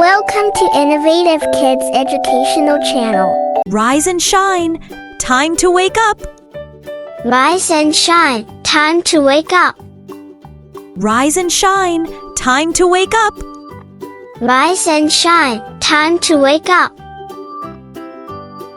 Welcome to Innovative Kids Educational Channel. Rise and shine. Time to wake up. Rise and shine. Time to wake up. Rise and shine. Time to wake up. Rise and shine. Time to wake up.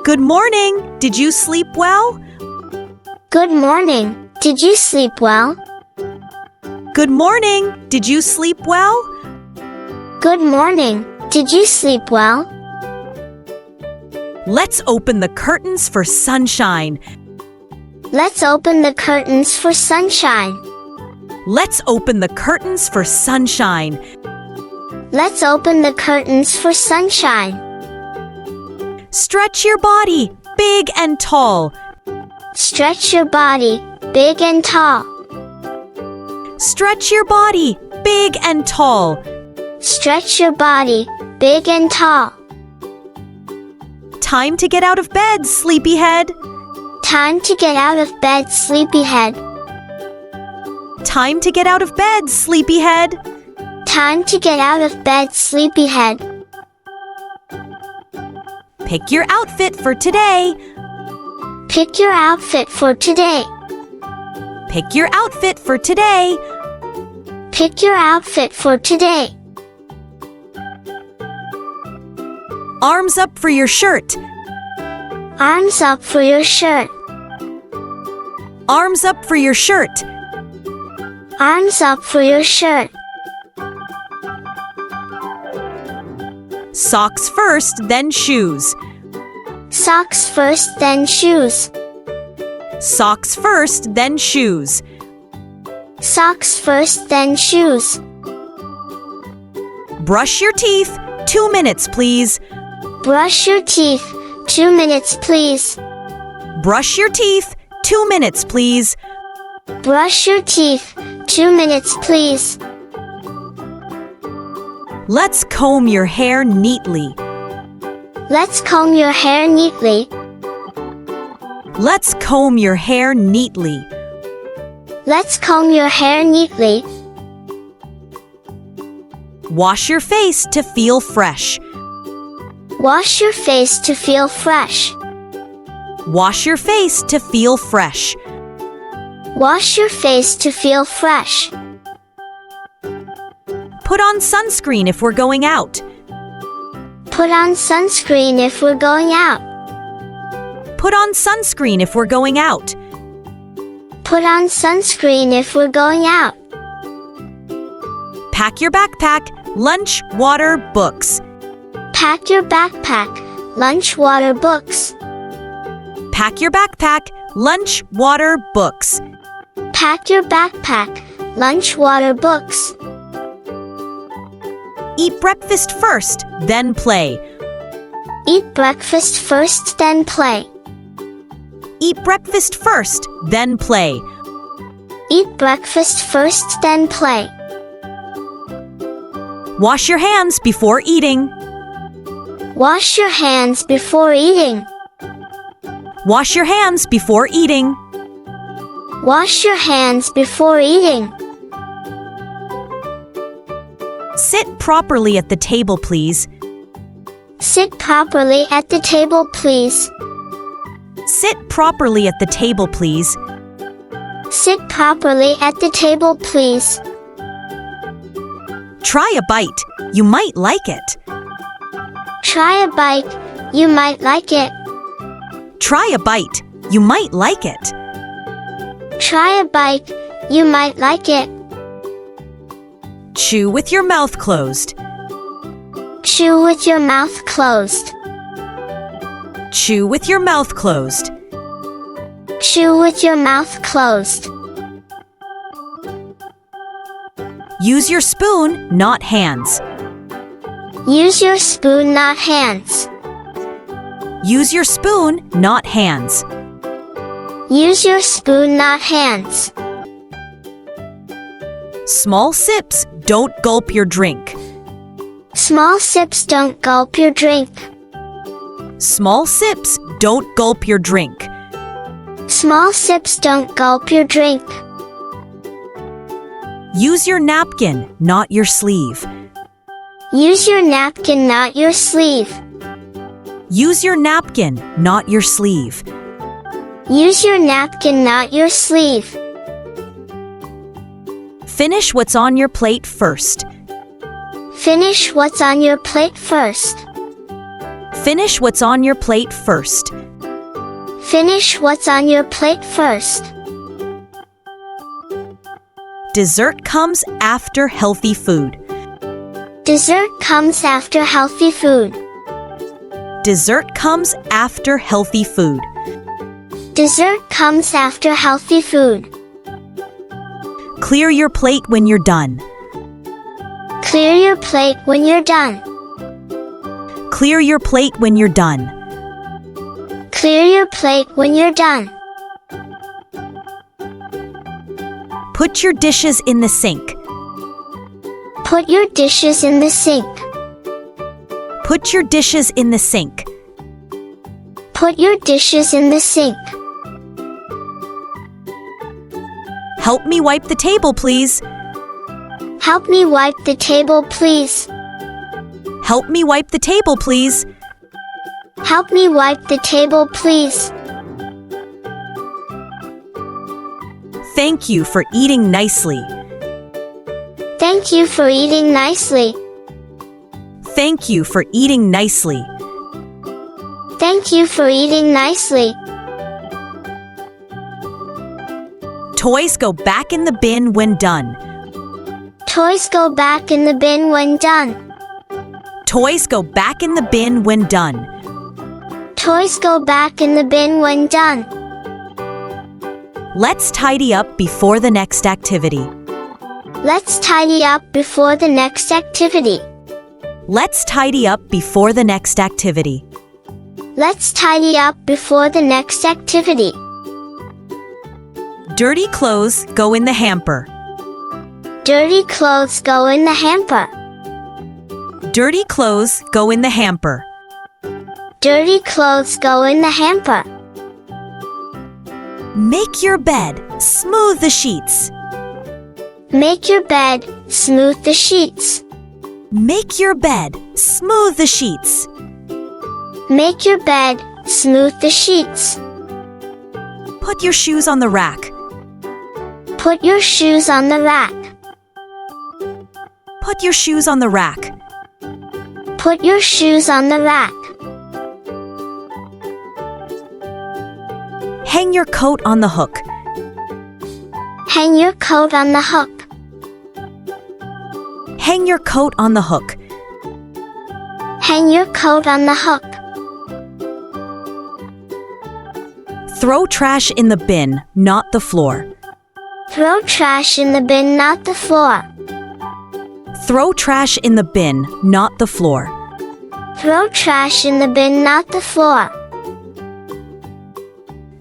Good morning. Did you sleep well? Good morning. Did you sleep well? Good morning. Did you sleep well? Good morning. Did you sleep well? Let's open the curtains for sunshine. Let's open the curtains for sunshine. Let's open the curtains for sunshine. Let's open the curtains for sunshine. Stretch your body, big and tall. Stretch your body, big and tall. Stretch your body, big and tall. Stretch your body, big and tall. Time to get out of bed, sleepyhead. Time to get out of bed, sleepyhead. Time to get out of bed, sleepyhead. Time to get out of bed, sleepyhead. Pick your outfit for today. Pick your outfit for today. Pick your outfit for today. Pick your outfit for today. Arms up for your shirt. Arms up for your shirt. Arms up for your shirt. Arms up for your shirt. Socks first, then shoes. Socks first, then shoes. Socks first, then shoes. Socks first, then shoes. Brush your teeth. 2 minutes, please. Brush your teeth. 2 minutes, please. Brush your teeth. 2 minutes, please. Brush your teeth. 2 minutes, please. Let's comb your hair neatly. Let's comb your hair neatly. Let's comb your hair neatly. Let's comb your hair neatly. Wash your face to feel fresh. Wash your face to feel fresh. Wash your face to feel fresh. Wash your face to feel fresh. Put on sunscreen if we're going out. Put on sunscreen if we're going out. Put on sunscreen if we're going out. Put on sunscreen if we're going out. Pack your backpack, lunch, water, books. Pack your backpack, lunch, water, books. Pack your backpack, lunch, water, books. Pack your backpack, lunch, water, books. Eat breakfast first, then play. Eat breakfast first, then play. Eat breakfast first, then play. Eat breakfast first, then play. Wash your hands before eating. Wash your hands before eating. Wash your hands before eating. Wash your hands before eating. Sit properly at the table, please. Sit properly at the table, please. Sit properly at the table, please. Sit properly at the table, please. Try a bite. You might like it. Try a bite. You might like it. Try a bite. You might like it. Try a bite. You might like it. Chew with your mouth closed. Chew with your mouth closed. Chew with your mouth closed. Chew with your mouth closed. Use your spoon, not hands. Use your spoon, not hands. Use your spoon, not hands. Use your spoon, not hands. Small sips, don't gulp your drink. Small sips, don't gulp your drink. Small sips, don't gulp your drink. Small sips, don't gulp your drink. Use your napkin, not your sleeve. Use your napkin, not your sleeve. Use your napkin, not your sleeve. Use your napkin, not your sleeve. Finish what's on your plate first. Finish what's on your plate first. Finish what's on your plate first. Finish what's on your plate first. Dessert comes after healthy food. Dessert comes after healthy food. Dessert comes after healthy food. Dessert comes after healthy food. Clear your plate when you're done. Clear your plate when you're done. Clear your plate when you're done. Clear your plate when you're done. Put your dishes in the sink. Put your dishes in the sink. Put your dishes in the sink. Put your dishes in the sink. Help me wipe the table, please. Help me wipe the table, please. Help me wipe the table, please. Help me wipe the table, please. Thank you for eating nicely. Thank you for eating nicely. Thank you for eating nicely. Thank you for eating nicely. Toys go back in the bin when done. Toys go back in the bin when done. Toys go back in the bin when done. Toys go back in the bin when done. Let's tidy up before the next activity. Let's tidy up before the next activity. Let's tidy up before the next activity. Let's tidy up before the next activity. Dirty clothes go in the hamper. Dirty clothes go in the hamper. Dirty clothes go in the hamper. Dirty clothes go in the hamper. Make your bed. Smooth the sheets. Make your bed. Smooth the sheets. Make your bed. Smooth the sheets. Make your bed. Smooth the sheets. Put your shoes on the rack. Put your shoes on the rack. Put your shoes on the rack. Put your shoes on the rack. Hang your coat on the hook. Hang your coat on the hook. Hang your coat on the hook. Hang your coat on the hook. Throw trash in the bin, not the floor. Throw trash in the bin, not the floor. Throw trash in the bin, not the floor. Throw trash in the bin, not the floor.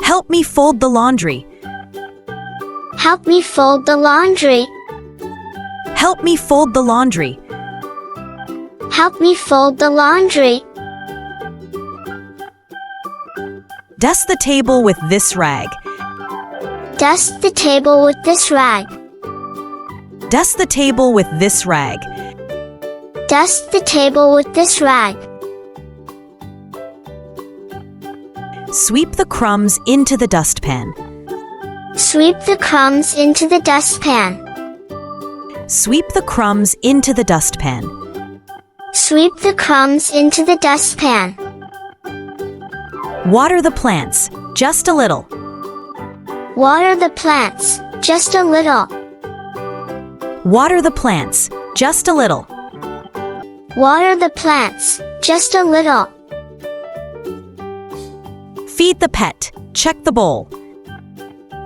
Help me fold the laundry. Help me fold the laundry. Help me fold the laundry. Help me fold the laundry. Dust the table with this rag. Dust the table with this rag. Dust the table with this rag. Dust the table with this rag. Sweep the crumbs into the dustpan. Sweep the crumbs into the dustpan. Sweep the crumbs into the dustpan. Sweep the crumbs into the dustpan. Water the plants, just a little. Water the plants, just a little. Water the plants, just a little. Water the plants, just a little. Feed the pet, check the bowl.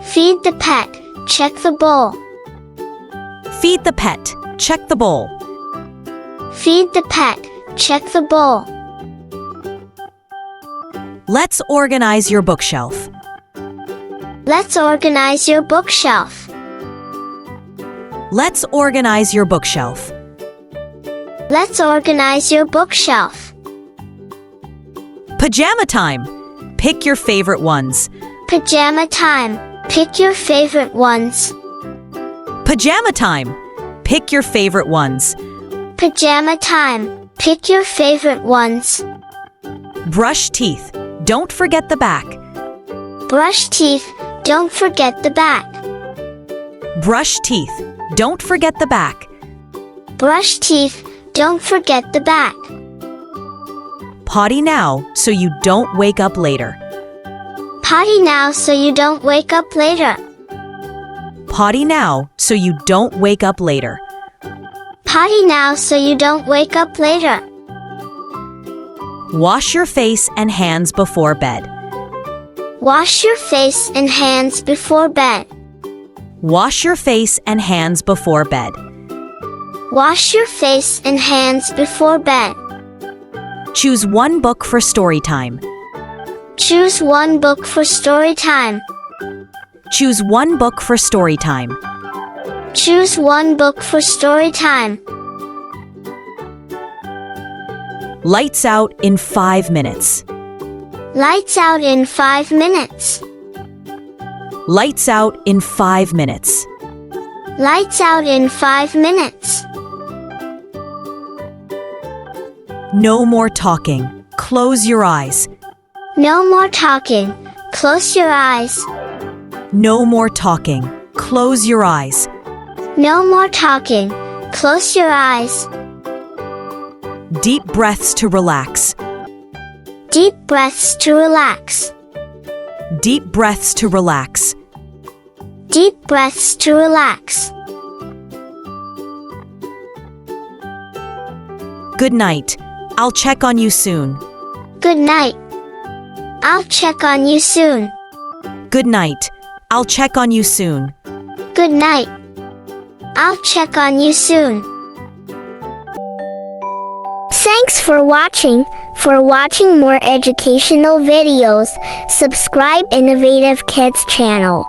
Feed the pet, check the bowl. Feed the pet, check the bowl. Feed the pet, check the bowl. Let's organize your bookshelf. Let's organize your bookshelf. Let's organize your bookshelf. Let's organize your bookshelf. Pajama time. Pick your favorite ones. Pajama time. Pick your favorite ones. Pajama time. Pick your favorite ones. Pajama time. Pick your favorite ones. Brush teeth. Don't forget the back. Brush teeth. Don't forget the back. Brush teeth. Don't forget the back. Brush teeth. Don't forget the back. Potty now so you don't wake up later. Potty now so you don't wake up later. Potty now so you don't wake up later. Potty now so you don't wake up later. Wash your face and hands before bed. Wash your face and hands before bed. Wash your face and hands before bed. Wash your face and hands before bed. Choose one book for story time. Choose one book for story time. Choose one book for story time. Choose one book for story time. Lights out in 5 minutes. Lights out in 5 minutes. Lights out in 5 minutes. Lights out in 5 minutes. No more talking. Close your eyes. No more talking. Close your eyes. No more talking. Close your eyes. No more talking. Close your eyes. Deep breaths to relax. Deep breaths to relax. Deep breaths to relax. Deep breaths to relax. Good night. I'll check on you soon. Good night. I'll check on you soon. Good night. I'll check on you soon. Good night. I'll check on you soon. Thanks for watching. For watching more educational videos, subscribe Innovative Kids channel.